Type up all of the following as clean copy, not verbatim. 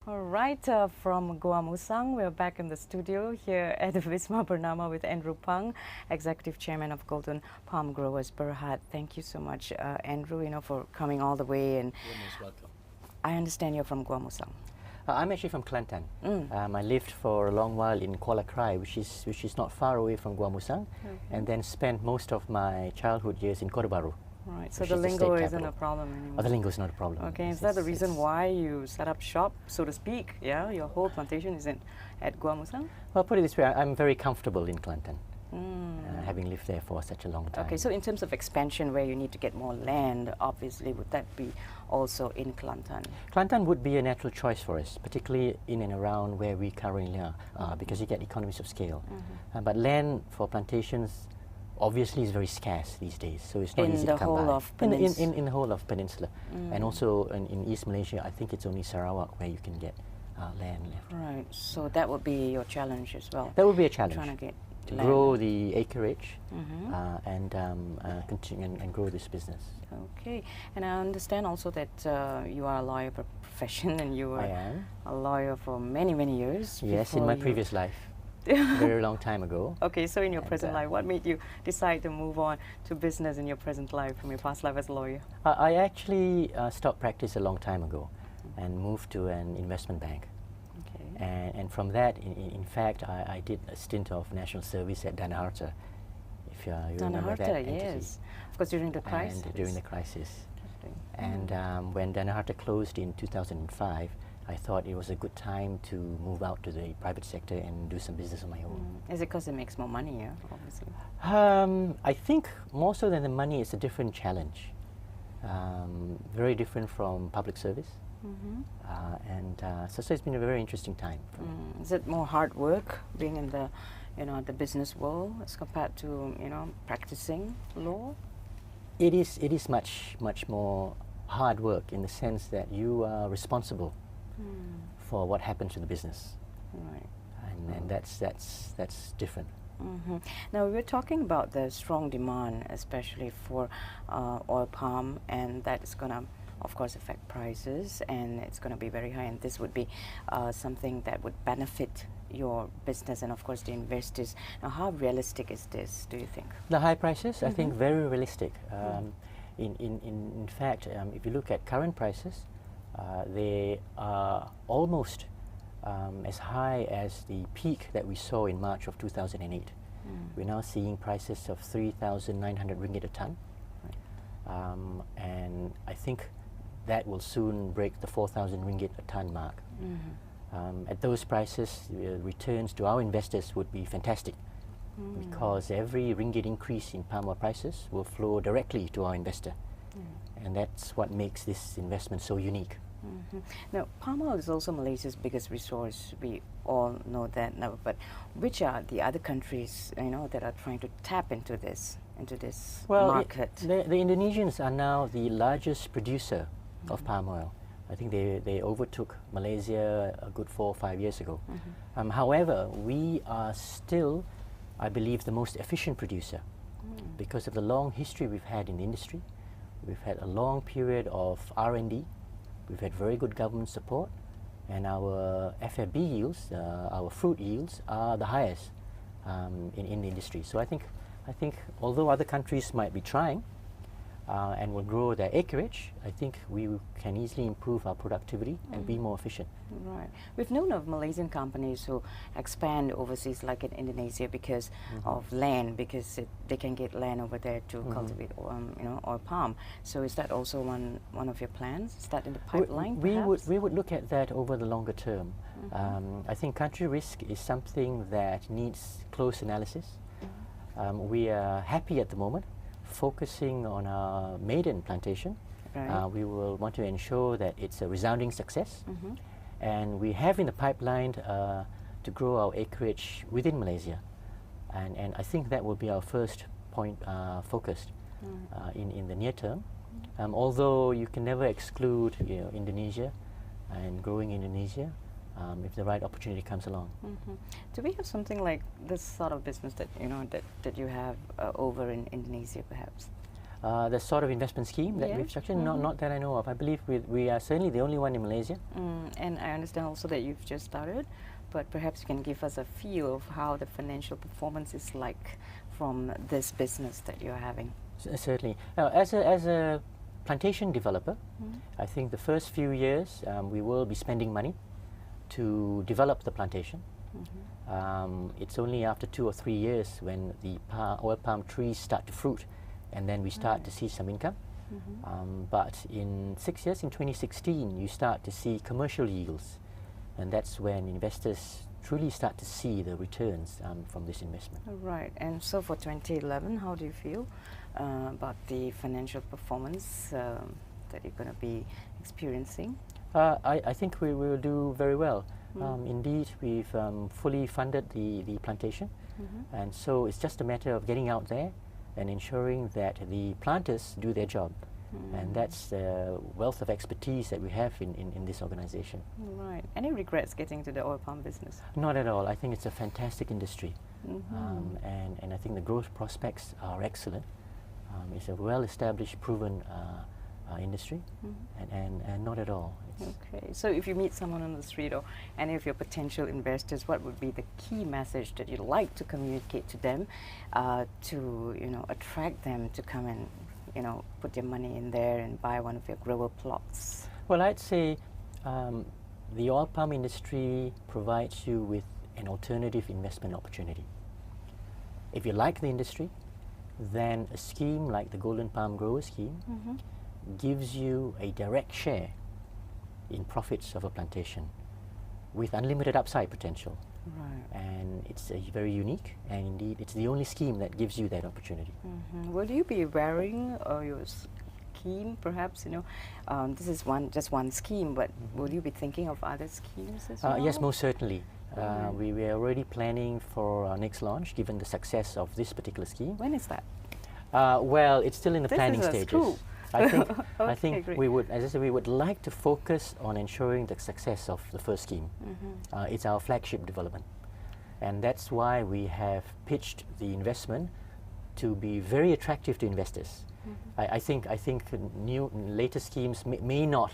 All right, from Guamusang, we're back in the studio here at the Wisma Bernama with Andrew Pang, Executive Chairman of Golden Palm Growers Berhad. Thank you so much, Andrew, for coming all the way. And You're most welcome. I understand you're from Guamusang. I'm actually from Kelantan. I lived for a long while in Kuala Krai, which is not far away from Guamusang, and then spent most of my childhood years in Kota Bharu. Right, so the lingo isn't a problem anymore. Oh, the lingo is not a problem. Okay, is that the reason why you set up shop, so to speak? Yeah, your whole plantation is at Guamusang? Well, put it this way, I'm very comfortable in Kelantan, having lived there for such a long time. Okay, so in terms of expansion, where you need to get more land, obviously, would that be also in Kelantan? Kelantan would be a natural choice for us, particularly in and around where we currently are, because you get economies of scale. But land for plantations obviously is very scarce these days, so it's not easy to come by. In the whole of Peninsula. And also in East Malaysia, I think it's only Sarawak where you can get land left. Right, so that would be your challenge as well. That would be a challenge. Trying to get to land. grow the acreage and continue and grow this business. Okay, and I understand also that you are a lawyer by profession, and you were a lawyer for many, many years. Yes, in my previous life. Very long time ago. Okay, so in your present life, what made you decide to move on to business in your present life from your past life as a lawyer? I actually stopped practice a long time ago and moved to an investment bank. Okay. And from that, in fact, I did a stint of national service at Dana Harta, if you remember that entity. Yes. Of course, during the crisis. And during the crisis. And when Dana Harta closed in 2005, I thought it was a good time to move out to the private sector and do some business on my own. Is it because it makes more money, yeah, obviously? I think more so than the money, it's a different challenge. Very different from public service. So it's been a very interesting time for me. Is it more hard work being in the, the business world as compared to, practicing law? It is much more hard work in the sense that you are responsible for what happens to the business. Right. And that's different. Now, we're talking about the strong demand, especially for oil palm, and that is going to, of course, affect prices, and it's going to be very high, and this would be something that would benefit your business and, of course, the investors. Now, how realistic is this, do you think? The high prices, I think, very realistic. In fact, if you look at current prices, they are almost as high as the peak that we saw in March of 2008. We're now seeing prices of 3,900 ringgit a ton. And I think that will soon break the 4,000 ringgit a ton mark. At those prices, returns to our investors would be fantastic, because every ringgit increase in palm oil prices will flow directly to our investor. And that's what makes this investment so unique. Now, palm oil is also Malaysia's biggest resource. We all know that now. But which are the other countries, that are trying to tap into this market? The Indonesians are now the largest producer of palm oil. I think they overtook Malaysia a good 4 or 5 years ago. However, we are still, I believe, the most efficient producer because of the long history we've had in the industry. We've had a long period of R&D. We've had very good government support, and our FFB yields, our fruit yields, are the highest in the industry. So I think although other countries might be trying and will grow their acreage, I think we can easily improve our productivity and be more efficient. Right. We've known of Malaysian companies who expand overseas, like in Indonesia, because of land, because they can get land over there to cultivate, oil palm. So is that also one of your plans? Is that in the pipeline? We would look at that over the longer term. I think country risk is something that needs close analysis. We are happy at the moment, focusing on our maiden plantation. Right. We will want to ensure that it's a resounding success. And we have in the pipeline to grow our acreage within Malaysia. And I think that will be our first point focused in the near term. Although you can never exclude Indonesia and growing Indonesia if the right opportunity comes along. Do we have something like this sort of business that that you have over in Indonesia, perhaps? the sort of investment scheme that Yeah. we've structured? Not that I know of. I believe we are certainly the only one in Malaysia. And I understand also that you've just started, but perhaps you can give us a feel of how the financial performance is like from this business that you're having. Certainly. Now, as a plantation developer, I think the first few years we will be spending money to develop the plantation. It's only after 2 or 3 years when the oil palm trees start to fruit, and then we start to see some income. But in 6 years, in 2016, you start to see commercial yields, and that's when investors truly start to see the returns from this investment. Right. And so for 2011, how do you feel about the financial performance that you're going to be experiencing? I think we will do very well. Indeed, we've fully funded the plantation, and so it's just a matter of getting out there and ensuring that the planters do their job. And that's the wealth of expertise that we have in this organization. Right. Any regrets getting into the oil palm business? Not at all. I think it's a fantastic industry, and I think the growth prospects are excellent. It's a well-established, proven industry, and not at all. Okay, so if you meet someone on the street or any of your potential investors, what would be the key message that you'd like to communicate to them to attract them to come and put their money in there and buy one of your grower plots? Well, I'd say the oil palm industry provides you with an alternative investment opportunity. If you like the industry, then a scheme like the Golden Palm Grower Scheme gives you a direct share in profits of a plantation with unlimited upside potential. Right. And it's very unique, and indeed it's the only scheme that gives you that opportunity. Will you be varying your scheme perhaps? This is just one scheme, but will you be thinking of other schemes as well? Yes, most certainly. We are already planning for our next launch given the success of this particular scheme. When is that? Well, it's still in the This planning is a stages. scoop. I think great. we would, as I said, we would like to focus on ensuring the success of the first scheme. It's our flagship development, and that's why we have pitched the investment to be very attractive to investors. I think later schemes may not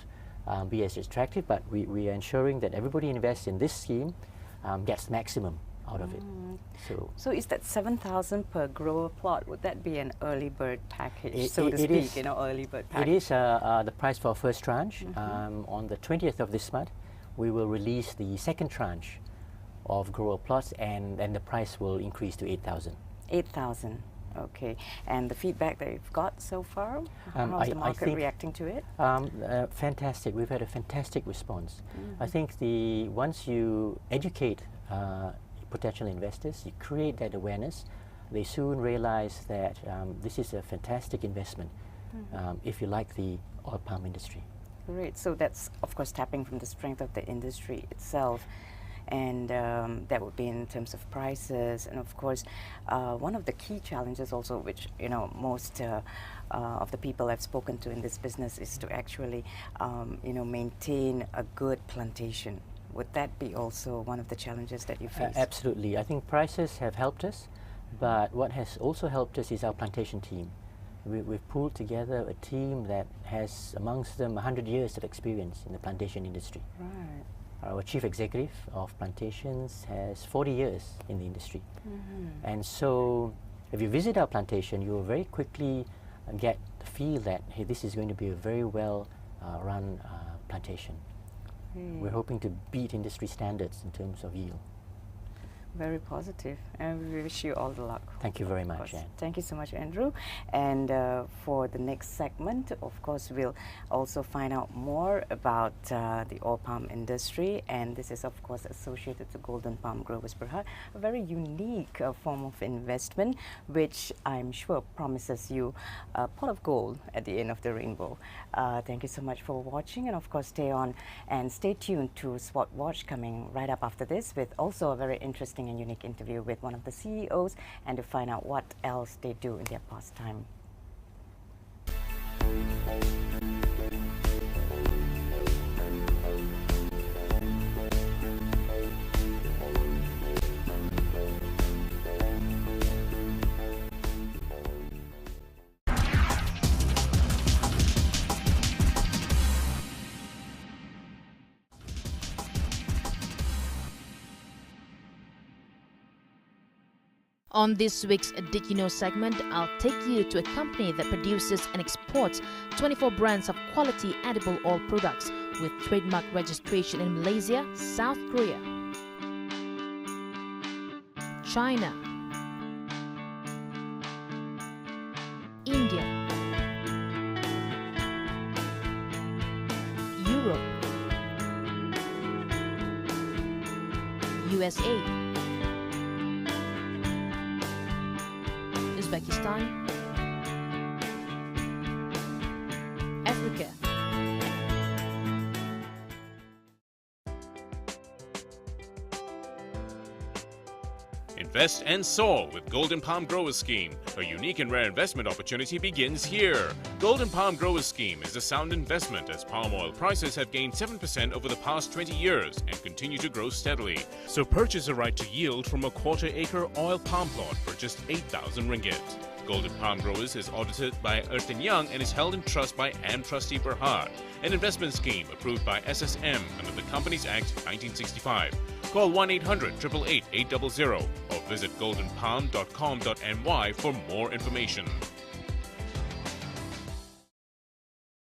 be as attractive, but we are ensuring that everybody invests in this scheme gets maximum out of it. So is that 7,000 per grower plot? Would that be an early bird package, so to it speak? is. Early bird package. It is the price for our first tranche. On the 20th of this month, we will release the second tranche of grower plots, and then the price will increase to 8,000. 8,000. Okay. And the feedback that you've got so far? How's the I market think reacting to it? Fantastic. We've had a fantastic response. I think once you educate potential investors, you create that awareness, they soon realize that this is a fantastic investment if you like the oil palm industry. Great. So that's, of course, tapping from the strength of the industry itself. And that would be in terms of prices. And of course, one of the key challenges also, which most of the people I've spoken to in this business, is to actually maintain a good plantation. Would that be also one of the challenges that you face? Absolutely. I think prices have helped us, but what has also helped us is our plantation team. We've pulled together a team that has amongst them 100 years of experience in the plantation industry. Right. Our chief executive of plantations has 40 years in the industry. And so if you visit our plantation, you will very quickly get the feel that, hey, this is going to be a very well run plantation. We're hoping to beat industry standards in terms of yield. Very positive, and we wish you all the luck. Thank you very much, Anne. Thank you so much, Andrew. And for the next segment, of course, we'll also find out more about the oil palm industry, and this is, of course, associated to Golden Palm Growers Berhad, a very unique form of investment, which I'm sure promises you a pot of gold at the end of the rainbow. Thank you so much for watching, and of course, stay on and stay tuned to SWOTWatch coming right up after this, with also a very interesting and unique interview with one of the CEOs, and to find out what else they do in their pastime. On this week's Did You Know segment, I'll take you to a company that produces and exports 24 brands of quality edible oil products with trademark registration in Malaysia, South Korea, China, India, Europe, USA, Uzbekistan, Africa. Invest and soar with Golden Palm Growers Scheme. A unique and rare investment opportunity begins here. Golden Palm Growers Scheme is a sound investment as palm oil prices have gained 7% over the past 20 years and continue to grow steadily. So purchase a right to yield from a quarter-acre oil palm plot for just 8,000 ringgit. Golden Palm Growers is audited by Ernst & Young and is held in trust by AM Trustee Berhad, an investment scheme approved by SSM under the Companies Act 1965. Call 1-800-888-800 or visit goldenpalm.com.my for more information.